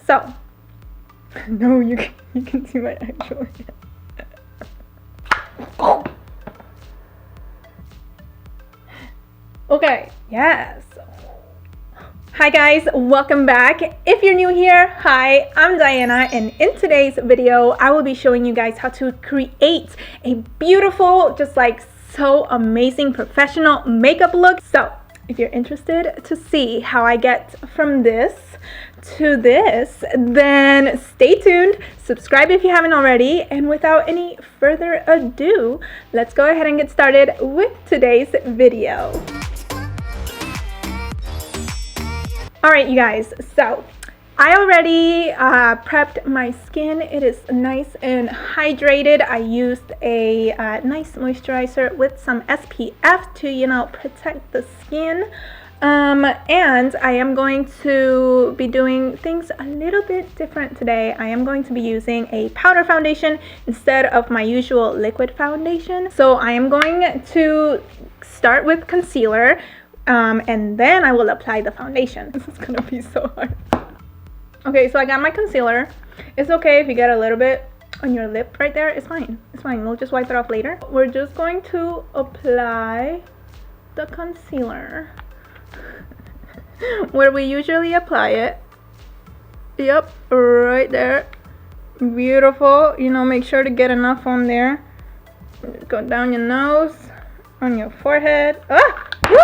So, no, you can see my actual hand. Okay, yes. Hi guys, welcome back. If you're new here, hi, I'm Diana, and in today's video, I will be showing you guys how to create a beautiful, just like so amazing professional makeup look. So, if you're interested to see how I get from this to this, then stay tuned, subscribe if you haven't already, and without any further ado, let's go ahead and get started with today's video. Alright you guys, so I already prepped my skin. It is nice and hydrated. I used a nice moisturizer with some SPF to, you know, protect the skin. And I am going to be doing things a little bit different today. I am going to be using a powder foundation instead of my usual liquid foundation. So I am going to start with concealer. And then I will apply the foundation. This is gonna be so hard. Okay, so I got my concealer. It's okay if you get a little bit on your lip right there. It's fine. It's fine. We'll just wipe it off later. We're just going to apply the concealer where we usually apply it. Yep, right there. Beautiful. You know, make sure to get enough on there. Go down your nose, on your forehead. Ah! Woo!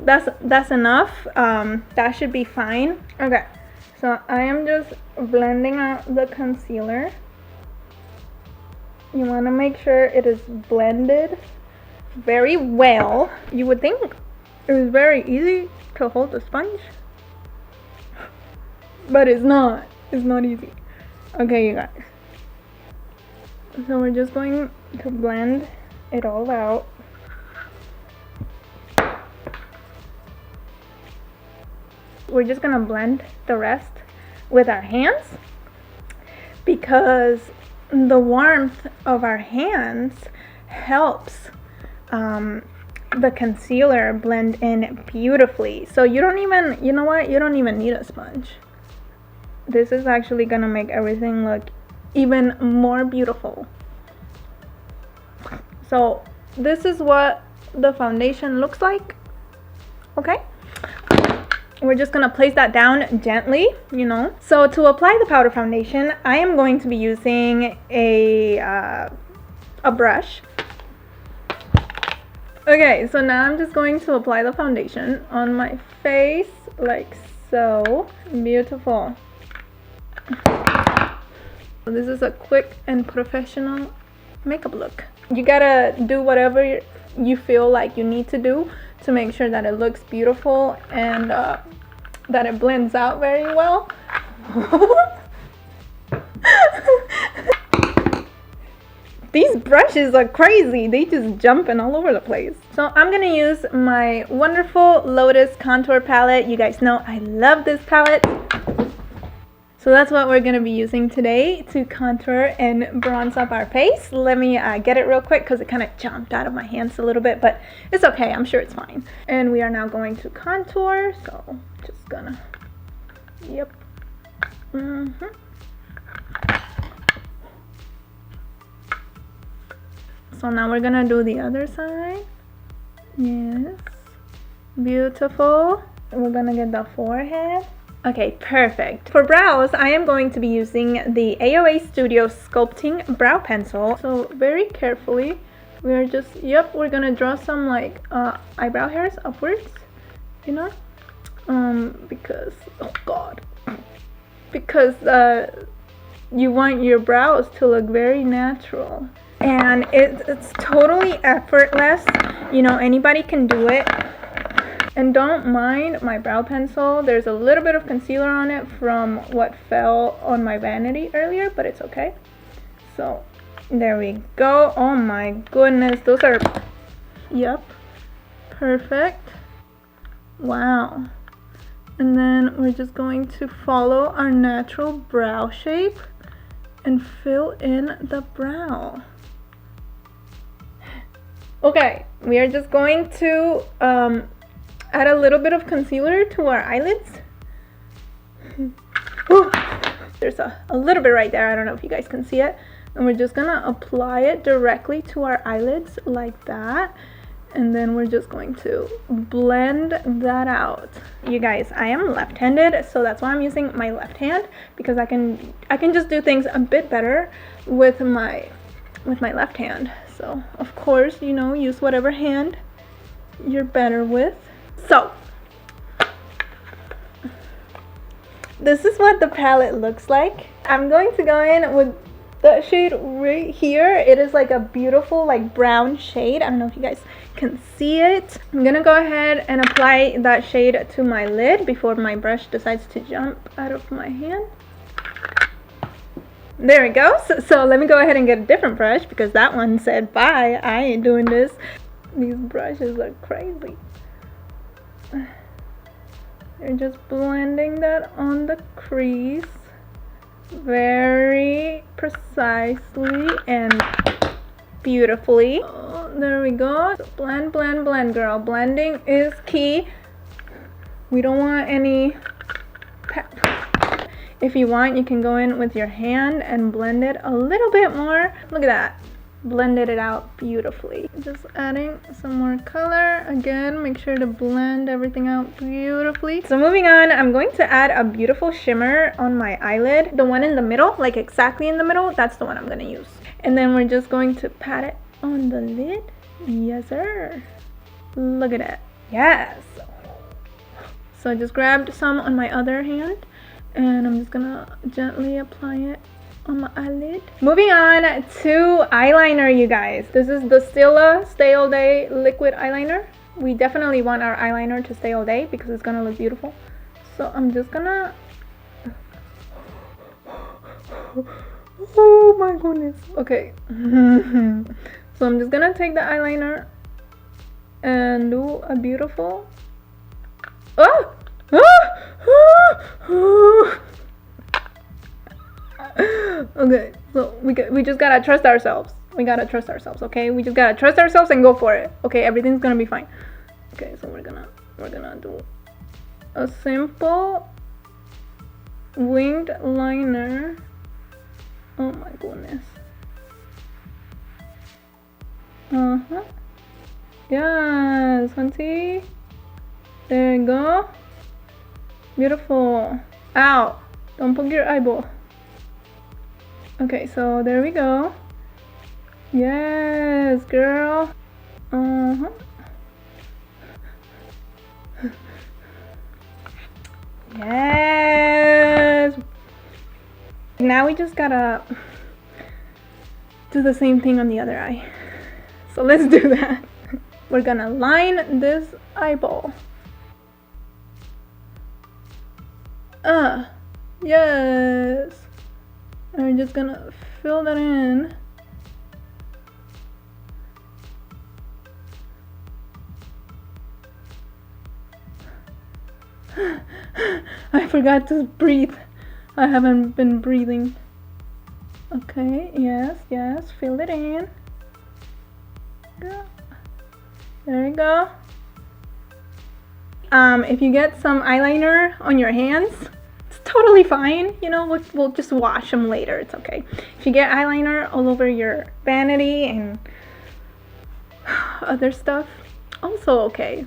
That's enough. That should be fine. Okay, so I am just blending out the concealer. You want to make sure it is blended very well. You would think it was very easy to hold the sponge, but it's not. It's not easy. Okay, you guys. So we're just going to blend it all out. We're just gonna blend the rest with our hands because the warmth of our hands helps the concealer blend in beautifully. So you don't even, you know what, you don't even need a sponge. This is actually gonna make everything look even more beautiful. So this is what the foundation looks like. Okay, we're just gonna place that down gently, you know. So to apply the powder foundation, I am going to be using a brush. Okay, so now I'm just going to apply the foundation on my face like so. Beautiful. This is a quick and professional makeup look. You gotta do whatever you feel like you need to do to make sure that it looks beautiful and that it blends out very well. These brushes are crazy. They just jumping all over the place. So I'm gonna use my wonderful Lotus contour palette. You guys know I love this palette. So that's what we're gonna be using today to contour and bronze up our face. Let me get it real quick because it kind of jumped out of my hands a little bit, but it's okay, I'm sure it's fine. And we are now going to contour, so just gonna, yep. So now we're gonna do the other side. Yes, beautiful. We're gonna get the forehead. Okay, perfect. For brows, I am going to be using the AOA Studio Sculpting Brow Pencil. So very carefully, we're just, yep, we're gonna draw some like eyebrow hairs upwards, you know, because, oh God, because you want your brows to look very natural. And it's totally effortless, you know, anybody can do it. And don't mind my brow pencil. There's a little bit of concealer on it from what fell on my vanity earlier, but it's okay. So there we go. Oh my goodness, those are, yep, perfect. Wow. And then we're just going to follow our natural brow shape and fill in the brow. Okay, we are just going to add a little bit of concealer to our eyelids. Ooh. There's a little bit right there. I don't know if you guys can see it. And we're just gonna apply it directly to our eyelids like that. And then we're just going to blend that out. You guys, I am left-handed, so that's why I'm using my left hand, because I can just do things a bit better with my left hand. So of course, you know, use whatever hand you're better with. So this is what the palette looks like. I'm going to go in with the shade right here. It is like a beautiful like brown shade. I don't know if you guys can see it. I'm gonna go ahead and apply that shade to my lid before my brush decides to jump out of my hand. There we go. So let me go ahead and get a different brush, because that one said bye. I ain't doing this. These brushes are crazy. You're just blending that on the crease very precisely and beautifully. Oh, there we go. So blend, blend, blend, girl. Blending is key. We don't want any. If you want, you can go in with your hand and blend it a little bit more. Look at that. Blended it out beautifully. Just adding some more color. Again, make sure to blend everything out beautifully. So moving on, I'm going to add a beautiful shimmer on my eyelid. The one in the middle, like exactly in the middle, that's the one I'm gonna use. And then we're just going to pat it on the lid. Yes, sir. Look at it. Yes. So I just grabbed some on my other hand, and I'm just gonna gently apply it on my eyelid. Moving on to eyeliner, you guys. This is the Stila Stay All Day liquid eyeliner. We definitely want our eyeliner to stay all day because it's gonna look beautiful. So I'm just gonna... Oh my goodness. Okay. So I'm just gonna take the eyeliner and do a beautiful... Oh! Okay, so we just gotta trust ourselves. We gotta trust ourselves, okay? We just gotta trust ourselves and go for it. Okay, everything's gonna be fine. Okay, so we're gonna do a simple winged liner. Oh my goodness. Yes, hunty. There you go. Beautiful. Ow! Don't poke your eyeball. Okay, so there we go. Yes, girl. Yes. Now we just gotta do the same thing on the other eye. So let's do that. We're gonna line this eyeball. Yes. And we're just gonna fill that in. I forgot to breathe. I haven't been breathing. Okay, yes, yes, fill it in. There you go. If you get some eyeliner on your hands, it's totally fine. You know, we'll just wash them later. It's okay. If you get eyeliner all over your vanity and other stuff, also okay.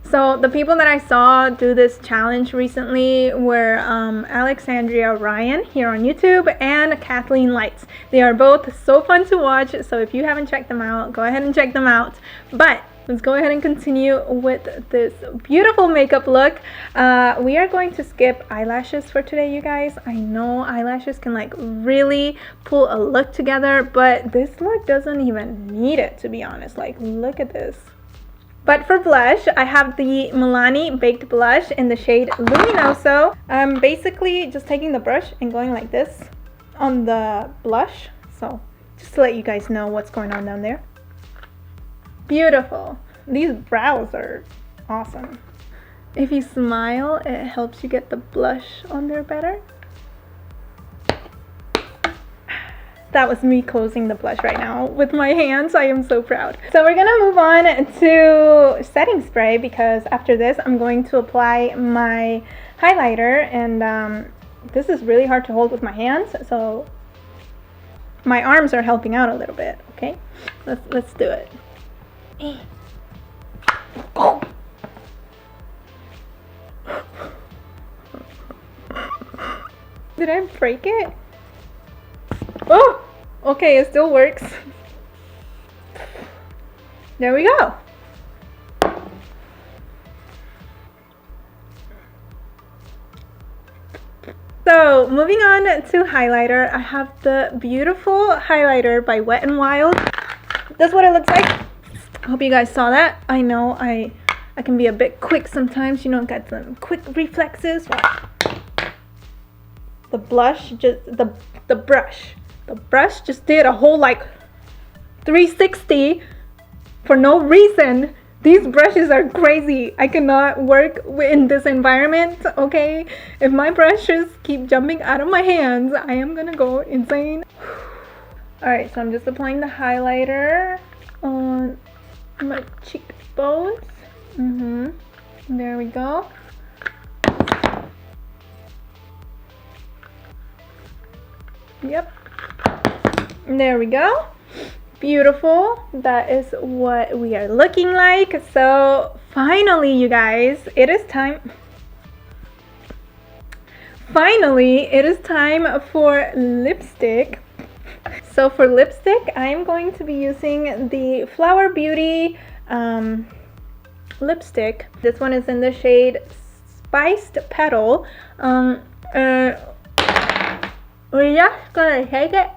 So the people that I saw do this challenge recently were Alexandria Ryan here on YouTube and Kathleen Lights. They are both so fun to watch, so if you haven't checked them out, go ahead and check them out. But let's go ahead and continue with this beautiful makeup look. We are going to skip eyelashes for today, you guys. I know eyelashes can like really pull a look together, but this look doesn't even need it, to be honest. Like, look at this. But for blush, I have the Milani Baked Blush in the shade Luminoso. I'm basically just taking the brush and going like this on the blush. So just to let you guys know what's going on down there. Beautiful. These brows are awesome. If you smile, it helps you get the blush on there better. That was me closing the blush right now with my hands. I am so proud. So we're gonna move on to setting spray, because after this I'm going to apply my highlighter, and this is really hard to hold with my hands, so my arms are helping out a little bit. Okay, let's do it. Oh. Did I break it? Oh, okay, it still works. There we go. So moving on to highlighter, I have the beautiful highlighter by Wet n Wild. That's what it looks like. I hope you guys saw that. I know I can be a bit quick sometimes, you know, got some quick reflexes. The blush just the brush just did a whole like 360 for no reason. These brushes are crazy. I cannot work in this environment, okay? If my brushes keep jumping out of my hands, I am gonna go insane. Alright, so I'm just applying the highlighter on my cheekbones. There we go. Yep. There we go. Beautiful. That is what we are looking like. So finally, you guys, it is time. Finally, it is time for lipstick. So for lipstick, I'm going to be using the Flower Beauty lipstick. This one is in the shade Spiced Petal. We're just gonna take it.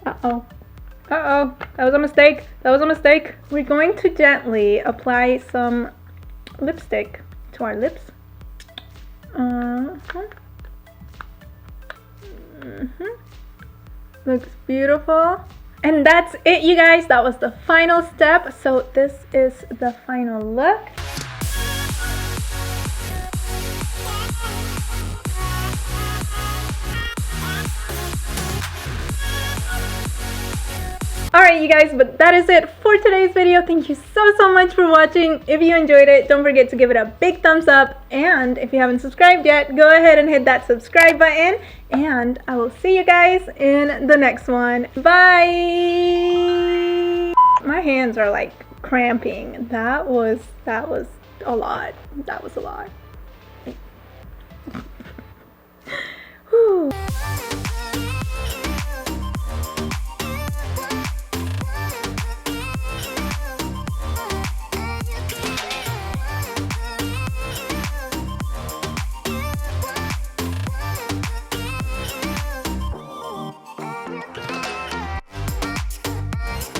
Uh-oh. Uh-oh. That was a mistake. That was a mistake. We're going to gently apply some lipstick to our lips. Looks beautiful. And that's it, you guys. That was the final step. So this is the final look. Alright, you guys, but that is it for today's video. Thank you so much for watching. If you enjoyed it, don't forget to give it a big thumbs up. And if you haven't subscribed yet, go ahead and hit that subscribe button. And I will see you guys in the next one. Bye! My hands are like cramping. That was a lot. That was a lot. Whew.